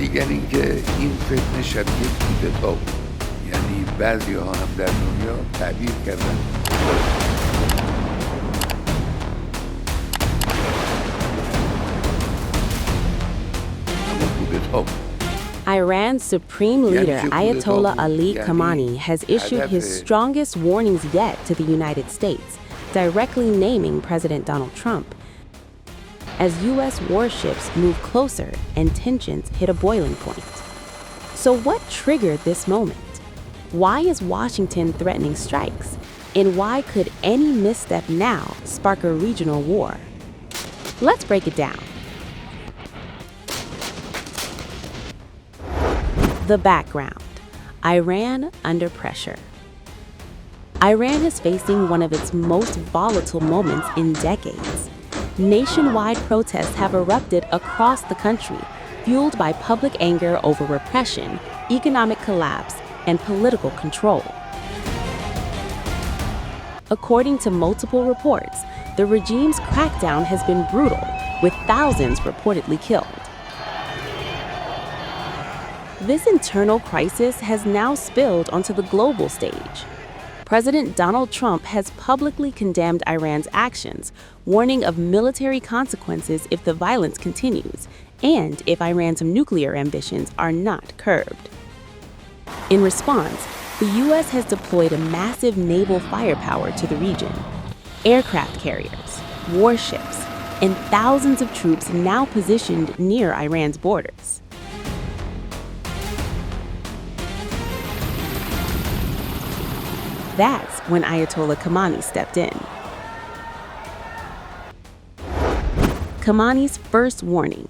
میگن اینکه این فتنه شبیه کودتا بود، یعنی بعضی‌ها هم در دنیا تعبیر کردن اما کودتا بود. Iran's supreme leader, Ayatollah Ali Khamenei, has issued his strongest warnings yet to the United States, directly naming President Donald Trump. As U.S. warships move closer and tensions hit a boiling point. So what triggered this moment? Why is Washington threatening strikes? And why could any misstep now spark a regional war? Let's break it down. The background. Iran under pressure. Iran is facing one of its most volatile moments in decades. Nationwide protests have erupted across the country, fueled by public anger over repression, economic collapse, and political control. According to multiple reports, the regime's crackdown has been brutal, with thousands reportedly killed. This internal crisis has now spilled onto the global stage. President Donald Trump has publicly condemned Iran's actions, warning of military consequences if the violence continues and if Iran's nuclear ambitions are not curbed. In response, the U.S. has deployed a massive naval firepower to the region. Aircraft carriers, warships, and thousands of troops now positioned near Iran's borders. That's when Ayatollah Khamenei stepped in. Khamenei's first warning: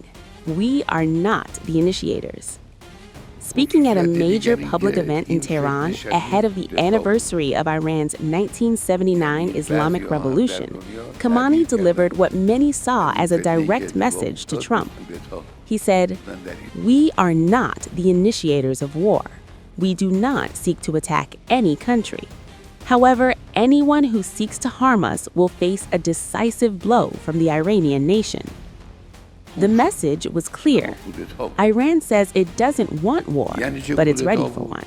we are not the initiators. Speaking at a major public event in Tehran ahead of the anniversary of Iran's 1979 Islamic Revolution, Khamenei delivered what many saw as a direct message to Trump. He said, "We are not the initiators of war. We do not seek to attack any country. However, anyone who seeks to harm us will face a decisive blow from the Iranian nation." The message was clear. Iran says it doesn't want war, but it's ready for one.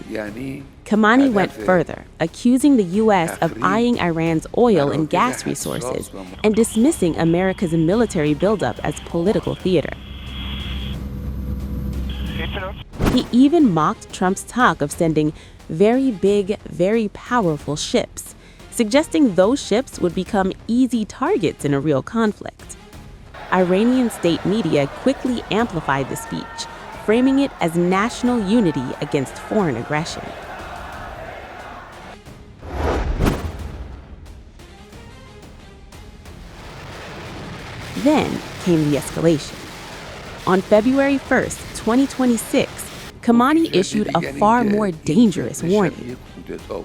Khamenei went further, accusing the U.S. of eyeing Iran's oil and gas resources and dismissing America's military buildup as political theater. He even mocked Trump's talk of sending very big, very powerful ships, suggesting those ships would become easy targets in a real conflict. Iranian state media quickly amplified the speech, framing it as national unity against foreign aggression. Then came the escalation. On February 1st, 2026, Khamenei issued a far more dangerous warning.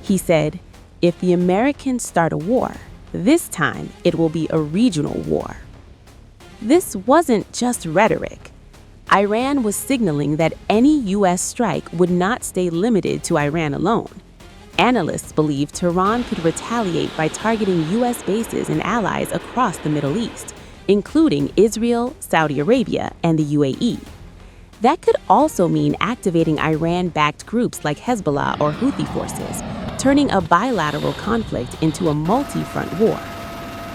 He said, if the Americans start a war, this time it will be a regional war. This wasn't just rhetoric. Iran was signaling that any U.S. strike would not stay limited to Iran alone. Analysts believe Tehran could retaliate by targeting U.S. bases and allies across the Middle East, including Israel, Saudi Arabia, and the UAE. That could also mean activating Iran-backed groups like Hezbollah or Houthi forces, turning a bilateral conflict into a multi-front war.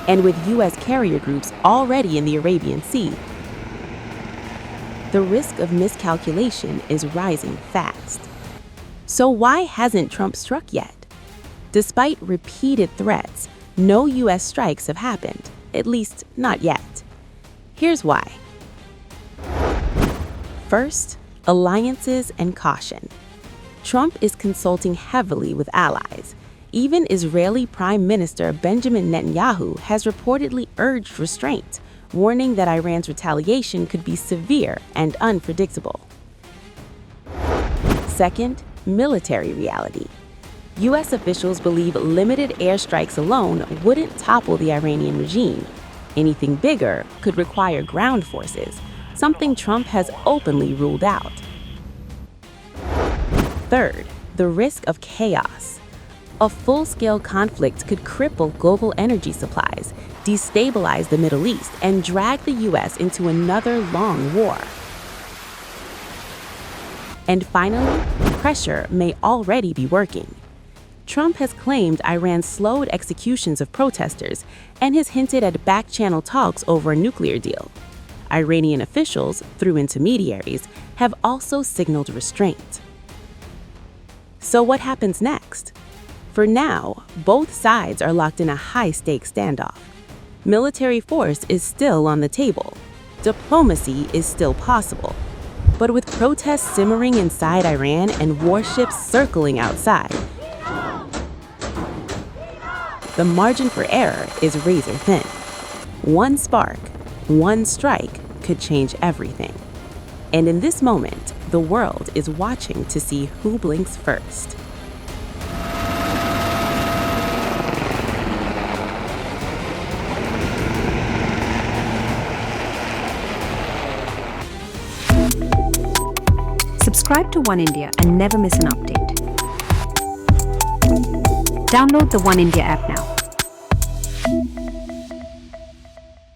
And with U.S. carrier groups already in the Arabian Sea, the risk of miscalculation is rising fast. So why hasn't Trump struck yet? Despite repeated threats, no U.S. strikes have happened, at least not yet. Here's why. First, alliances and caution. Trump is consulting heavily with allies. Even Israeli Prime Minister Benjamin Netanyahu has reportedly urged restraint, warning that Iran's retaliation could be severe and unpredictable. Second, military reality. U.S. officials believe limited airstrikes alone wouldn't topple the Iranian regime. Anything bigger could require ground forces, something Trump has openly ruled out. Third, the risk of chaos. A full-scale conflict could cripple global energy supplies, destabilize the Middle East, and drag the U.S. into another long war. And finally, pressure may already be working. Trump has claimed Iran slowed executions of protesters and has hinted at backchannel talks over a nuclear deal. Iranian officials, through intermediaries, have also signaled restraint. So what happens next? For now, both sides are locked in a high-stakes standoff. Military force is still on the table. Diplomacy is still possible. But with protests simmering inside Iran and warships circling outside, the margin for error is razor thin. One spark, one strike could change everything. And in this moment, the world is watching to see who blinks first. Subscribe to One India and never miss an update. Download the One India app now.